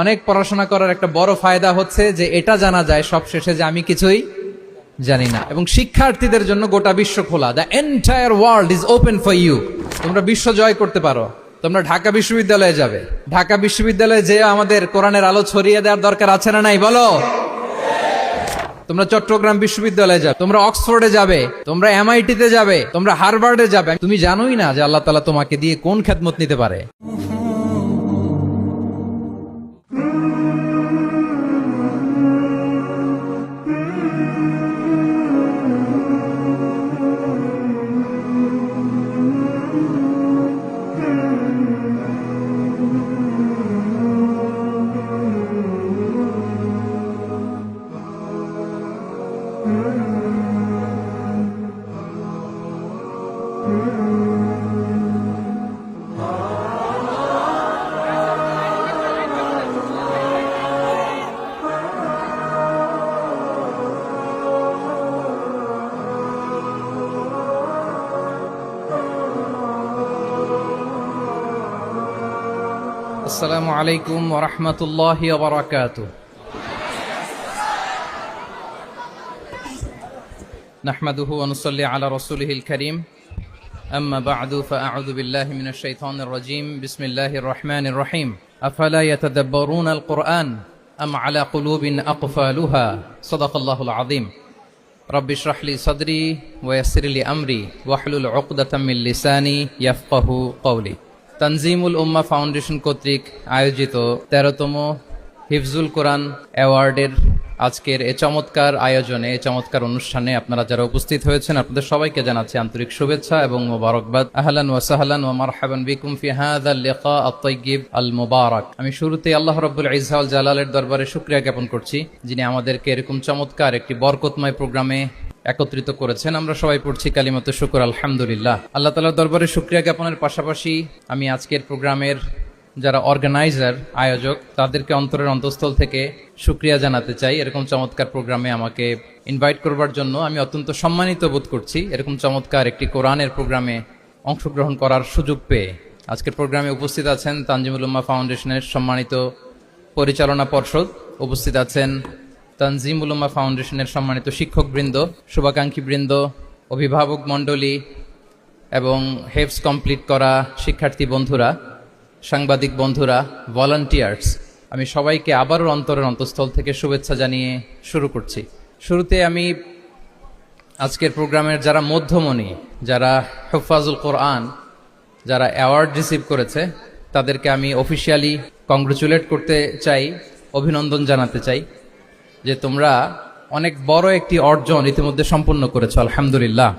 অনেক পড়াশোনা করার একটা বড় ফায়দা হচ্ছে যে এটা জানা যায় সব শেষে যে আমি কিছুই জানি না। এবং শিক্ষার্থীদের জন্য গোটা বিশ্ব খোলা, the entire world is open for you. তোমরা বিশ্ব জয় করতে পারো। তোমরা ঢাকা বিশ্ববিদ্যালয়ে যাবে, ঢাকা বিশ্ববিদ্যালয়ে যে আমাদের কোরআনের আলো ছড়িয়ে দেওয়ার দরকার আছে না নাই বলো? তোমরা চট্টগ্রাম বিশ্ববিদ্যালয়ে যাবে, তোমরা অক্সফোর্ডে যাবে, তোমরা এমআইটিতে যাবে, তোমরা হার্ভার্ডে যাবে। তুমি জানোই না যে আল্লাহ তাআলা তোমাকে দিয়ে কোন খেদমত নিতে পারে। আসসালামু আলাইকুম ওয়া রাহমাতুল্লাহি ওয়া বারাকাতুহু। নাহমাদুহু ওয়া নুসাল্লি আলা রাসূলিহিল কারীম। আম্মা বা'দু ফাআউযু বিল্লাহি মিনাশ শাইতানির রাজীম। বিসমিল্লাহির রাহমানির রাহিম। আফালা ইয়াতাদাব্বারুনাল কুরআন আম আলা কুলুবিন আকফালুহা। সাদাকাল্লাহুল আযীম। রাব্বি ইশরাহ লি সাদরি ওয়া ইয়াসসির লি আমরি ওয়াহলুল উকদাতাম মিন লিসানি ইয়াফকাহু কওলি। তানজিমুল উম্মাহ ফাউন্ডেশন কর্তৃক আয়োজিত 13তম হিফজুল কোরআন অ্যাওয়ার্ডের আজকের এই চমৎকার আয়োজনে, এই চমৎকার অনুষ্ঠানে আপনারা যারা উপস্থিত হয়েছেন আপনাদের সবাইকে জানাচ্ছি আন্তরিক শুভেচ্ছা এবং মোবারকবাদ। আহলান ওয়া সাহলান ওয়া মারহাবান বিকুম ফি হাযাল লিকা আত-তাইয়্যিব আল মুবারাক। আমি শুরুতেই আল্লাহ রাব্বুল ইজ্জা ওয়াল জালালের দরবারে শুকরিয়া জ্ঞাপন করছি, যিনি আমাদেরকে এরকম চমৎকার একটি বরকতময় প্রোগ্রামে একত্রিত করেছেন। আমরা সবাই পড়ছি কালিমাতু শুকর আলহামদুলিল্লাহ। আল্লাহ তাআলার দরবারে শুকরিয়া জ্ঞাপনের পাশাপাশি আমি আজকের প্রোগ্রামের যারা অর্গানাইজার, আয়োজক, তাদেরকে অন্তরের অন্তঃস্থল থেকে শুকরিয়া জানাতে চাই। এরকম চমৎকার প্রোগ্রামে আমাকে ইনভাইট করবার জন্য আমি অত্যন্ত সম্মানিত বোধ করছি। এরকম চমৎকার একটি কোরআনের প্রোগ্রামে অংশগ্রহণ করার সুযোগ পেয়ে আজকের প্রোগ্রামে উপস্থিত আছেন তানজিমুল উম্মাহ ফাউন্ডেশনের সম্মানিত পরিচালনা পর্ষদ, উপস্থিত আছেন তানজিমুল উম্মাহ ফাউন্ডেশনের সম্মানিত শিক্ষকবৃন্দ, শুভাকাঙ্ক্ষীবৃন্দ, অভিভাবক মণ্ডলী এবং হেফজ কমপ্লিট করা শিক্ষার্থী বন্ধুরা, সাংবাদিক বন্ধুরা, ভলান্টিয়ার্স, আমি সবাইকে আবারও অন্তরের অন্তঃস্থল থেকে শুভেচ্ছা জানিয়ে শুরু করছি। শুরুতে আমি আজকের প্রোগ্রামের যারা মধ্যমণি, যারা হুফাজুল কোরআন, যারা অ্যাওয়ার্ড রিসিভ করেছে তাদেরকে আমি অফিসিয়ালি কংগ্রেচুলেট করতে চাই, অভিনন্দন জানাতে চাই যে তোমরা অনেক বড় একটি অর্জন ইতিমধ্যে সম্পন্ন করেছো, আলহামদুলিল্লাহ।